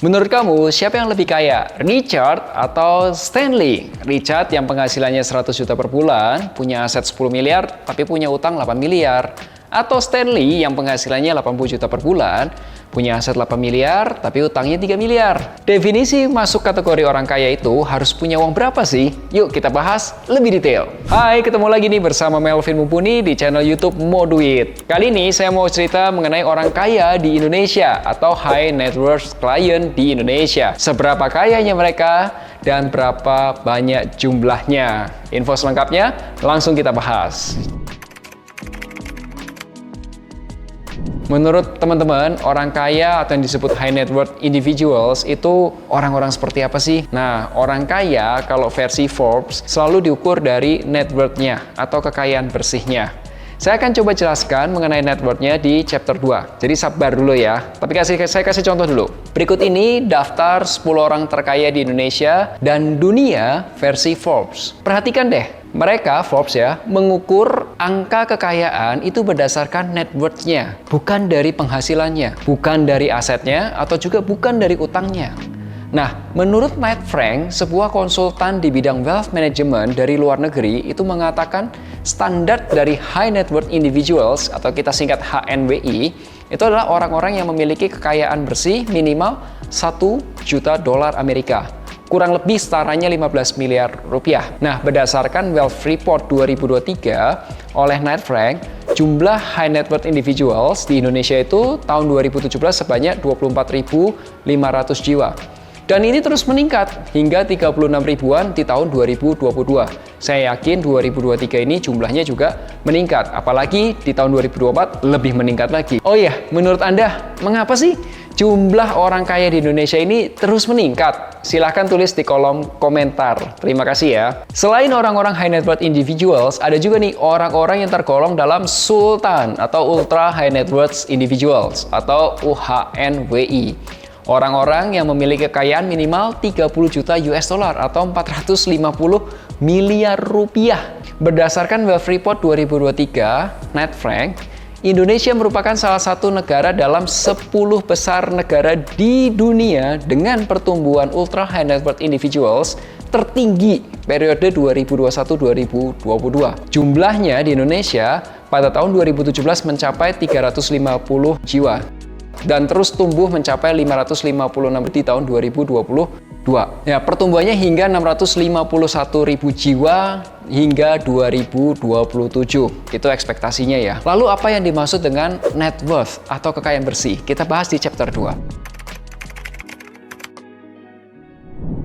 Menurut kamu, siapa yang lebih kaya? Richard atau Stanley? Richard yang penghasilannya 100 juta per bulan, punya aset 10 miliar, tapi punya utang 8 miliar. Atau Stanley yang penghasilannya 80 juta per bulan, punya aset 8 miliar, tapi utangnya 3 miliar. Definisi masuk kategori orang kaya itu harus punya uang berapa sih? Yuk kita bahas lebih detail. Hai, ketemu lagi nih bersama Melvin Mumpuni di channel YouTube Moduit. Kali ini saya mau cerita mengenai orang kaya di Indonesia atau high net worth client di Indonesia. Seberapa kayanya mereka dan berapa banyak jumlahnya. Info selengkapnya langsung kita bahas. Menurut teman-teman, orang kaya atau yang disebut high net worth individuals itu orang-orang seperti apa sih? Nah, orang kaya kalau versi Forbes selalu diukur dari net worth-nya atau kekayaan bersihnya. Saya akan coba jelaskan mengenai net worth-nya di chapter 2. Jadi sabar dulu ya. Tapi saya kasih contoh dulu. Berikut ini daftar 10 orang terkaya di Indonesia dan dunia versi Forbes. Perhatikan deh. Mereka, Forbes ya, mengukur angka kekayaan itu berdasarkan net worth-nya, bukan dari penghasilannya, bukan dari asetnya, atau juga bukan dari utangnya. Nah, menurut Knight Frank, sebuah konsultan di bidang wealth management dari luar negeri itu mengatakan standar dari high net worth individuals, atau kita singkat HNWI, itu adalah orang-orang yang memiliki kekayaan bersih minimal 1 juta dolar Amerika. Kurang lebih setaranya 15 miliar rupiah. Nah, berdasarkan Wealth Report 2023 oleh Knight Frank, jumlah high net worth individuals di Indonesia itu tahun 2017 sebanyak 24.500 jiwa. Dan ini terus meningkat hingga 36 ribuan di tahun 2022. Saya yakin 2023 ini jumlahnya juga meningkat. Apalagi di tahun 2024 lebih meningkat lagi. Oh iya, menurut Anda, mengapa sih jumlah orang kaya di Indonesia ini terus meningkat? Silahkan tulis di kolom komentar. Terima kasih ya. Selain orang-orang high net worth individuals, ada juga nih orang-orang yang tergolong dalam Sultan atau Ultra High Net Worth Individuals atau UHNWI. Orang-orang yang memiliki kekayaan minimal 30 juta US dollar atau 450 miliar rupiah. Berdasarkan Wealth Report 2023, Knight Frank, Indonesia merupakan salah satu negara dalam 10 besar negara di dunia dengan pertumbuhan ultra high net worth individuals tertinggi periode 2021-2022. Jumlahnya di Indonesia pada tahun 2017 mencapai 350 jiwa dan terus tumbuh mencapai 556 di tahun 2022. Ya, pertumbuhannya hingga 651 ribu jiwa hingga 2027. Itu ekspektasinya ya. Lalu apa yang dimaksud dengan net worth atau kekayaan bersih? Kita bahas di chapter 2.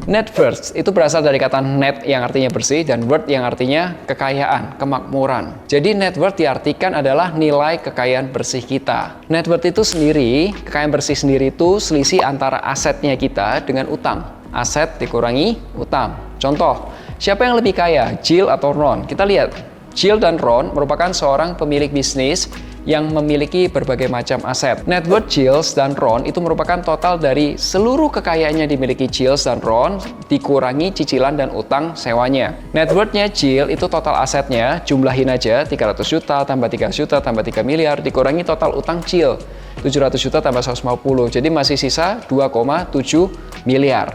Net worth itu berasal dari kata net yang artinya bersih dan worth yang artinya kekayaan, kemakmuran. Jadi net worth diartikan adalah nilai kekayaan bersih kita. Net worth itu sendiri, kekayaan bersih sendiri itu selisih antara asetnya kita dengan utang. Aset dikurangi utang. Contoh, siapa yang lebih kaya, Jill atau Ron? Kita lihat, Jill dan Ron merupakan seorang pemilik bisnis yang memiliki berbagai macam aset. Net worth Jill dan Ron itu merupakan total dari seluruh kekayaannya dimiliki Jill dan Ron dikurangi cicilan dan utang sewanya. Net worth-nya Jill itu total asetnya, jumlahin aja 300 juta tambah 3 juta tambah 3 miliar dikurangi total utang Jill 700 juta tambah 150, jadi masih sisa 2,7 miliar.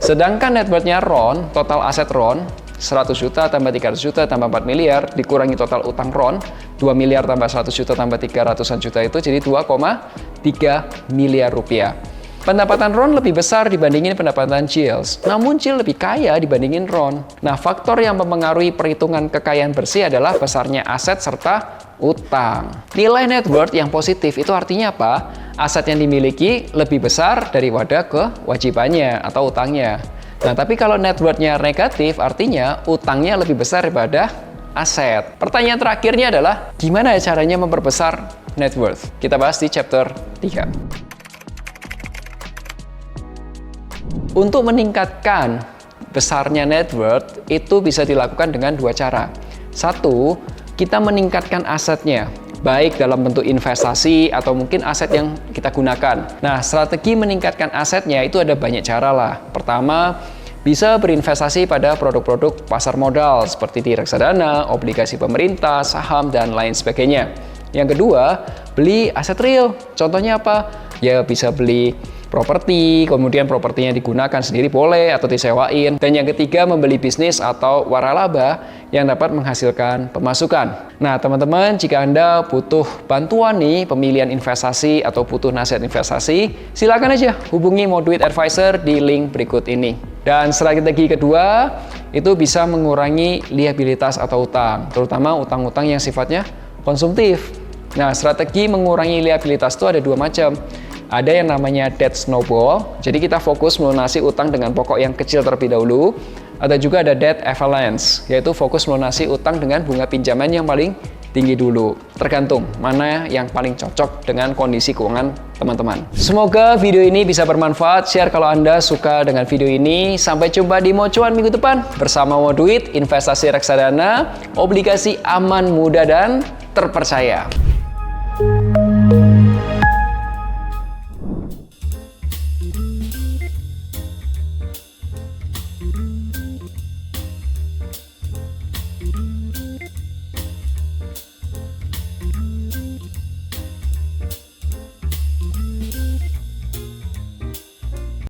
Sedangkan net worth-nya Ron, total aset Ron 100 juta tambah 300 juta tambah 4 miliar dikurangi total utang Ron 2 miliar tambah 100 juta tambah 300-an juta itu jadi 2,3 miliar rupiah. Pendapatan Ron lebih besar dibandingin pendapatan Jill. Namun Jill lebih kaya dibandingin Ron. Nah, faktor yang mempengaruhi perhitungan kekayaan bersih adalah besarnya aset serta utang. Nilai net worth yang positif itu artinya apa? Aset yang dimiliki lebih besar daripada kewajibannya atau utangnya. Nah, tapi kalau net worth-nya negatif, artinya utangnya lebih besar daripada aset. Pertanyaan terakhirnya adalah, gimana caranya memperbesar net worth? Kita bahas di chapter 3. Untuk meningkatkan besarnya net worth, itu bisa dilakukan dengan dua cara. Satu, kita meningkatkan asetnya. Baik dalam bentuk investasi atau mungkin aset yang kita gunakan. Nah, strategi meningkatkan asetnya itu ada banyak cara lah. Pertama, bisa berinvestasi pada produk-produk pasar modal seperti di reksadana, obligasi pemerintah, saham, dan lain sebagainya. Yang kedua, beli aset real. Contohnya apa? Ya bisa beli properti, kemudian propertinya digunakan sendiri boleh atau disewain. Dan yang ketiga, membeli bisnis atau waralaba yang dapat menghasilkan pemasukan. Nah, teman-teman, jika Anda butuh bantuan nih pemilihan investasi atau butuh nasihat investasi, silakan aja hubungi Moduit Advisor di link berikut ini. Dan strategi kedua, itu bisa mengurangi liabilitas atau utang, terutama utang-utang yang sifatnya konsumtif. Nah, strategi mengurangi liabilitas itu ada dua macam. Ada yang namanya debt snowball, jadi kita fokus melunasi utang dengan pokok yang kecil terlebih dahulu. Ada juga ada debt avalanche, yaitu fokus melunasi utang dengan bunga pinjaman yang paling tinggi dulu. Tergantung mana yang paling cocok dengan kondisi keuangan teman-teman. Semoga video ini bisa bermanfaat. Share kalau Anda suka dengan video ini. Sampai jumpa di Mocuan minggu depan bersama Moduit, investasi reksadana, obligasi aman, mudah, dan terpercaya.